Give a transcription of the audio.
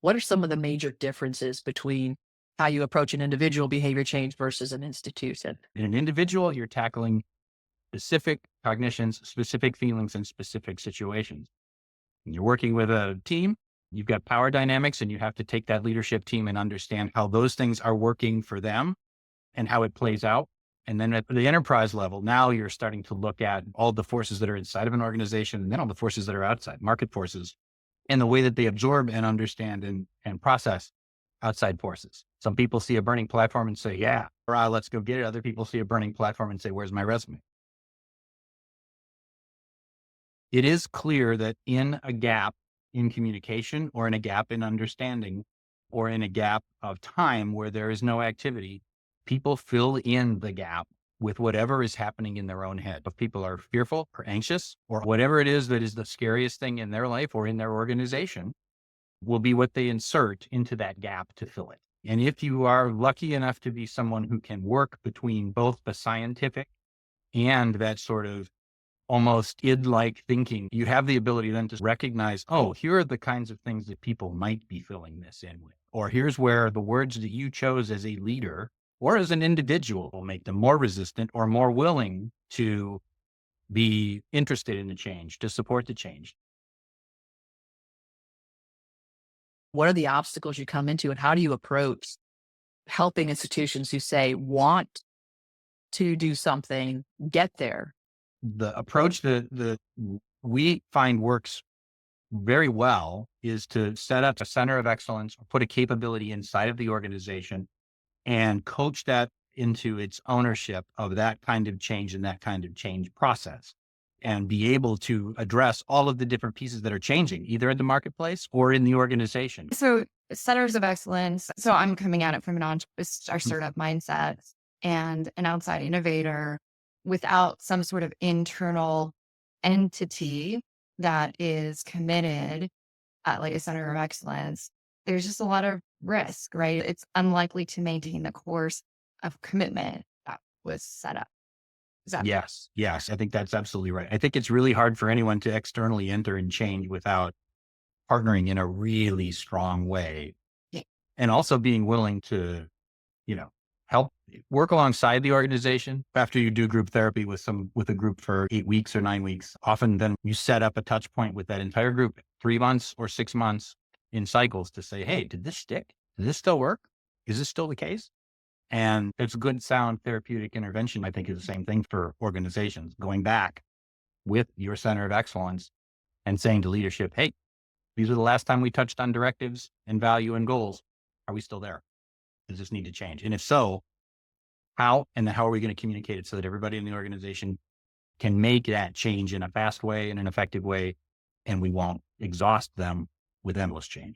What are some of the major differences between how you approach an individual behavior change versus an institution? In an individual, you're tackling specific cognitions, specific feelings, and specific situations. When you're working with a team, you've got power dynamics, and you have to take that leadership team and understand how those things are working for them and how it plays out. And then at the enterprise level, now you're starting to look at all the forces that are inside of an organization and then all the forces that are outside, market forces, and the way that they absorb and understand and process outside forces. Some people see a burning platform and say, yeah, hurrah, let's go get it. Other people see a burning platform and say, where's my resume? It is clear that in a gap in communication or in a gap in understanding or in a gap of time where there is no activity, people fill in the gap with whatever is happening in their own head. If people are fearful or anxious or whatever it is that is the scariest thing in their life or in their organization will be what they insert into that gap to fill it. And if you are lucky enough to be someone who can work between both the scientific and that sort of almost id-like thinking, you have the ability then to recognize, oh, here are the kinds of things that people might be filling this in with. Or here's where the words that you chose as a leader or as an individual will make them more resistant or more willing to be interested in the change, to support the change. What are the obstacles you come into, and how do you approach helping institutions who say want to do something get there? The approach that we find works very well is to set up a center of excellence or put a capability inside of the organization and coach that into its ownership of that kind of change and that kind of change process and be able to address all of the different pieces that are changing either in the marketplace or in the organization. So centers of excellence. So I'm coming at it from our startup mindset and an outside innovator without some sort of internal entity that is committed at like a center of excellence. There's just a lot of risk, right? It's unlikely to maintain the course of commitment that was set up. Is that Yes, yes, I think that's absolutely right. I think it's really hard for anyone to externally enter and change without partnering in a really strong way yeah. and also being willing to, you know, help work alongside the organization after you do group therapy with a group for 8 weeks or 9 weeks. Often then you set up a touch point with that entire group, 3 months or 6 months in cycles to say, hey, did this stick? Does this still work? Is this still the case? And it's good sound therapeutic intervention, I think is the same thing for organizations going back with your center of excellence and saying to leadership, hey, these are the last time we touched on directives and value and goals. Are we still there? Does this need to change? And if so, how and then how are we going to communicate it so that everybody in the organization can make that change in a fast way and an effective way, and we won't exhaust them with endless change?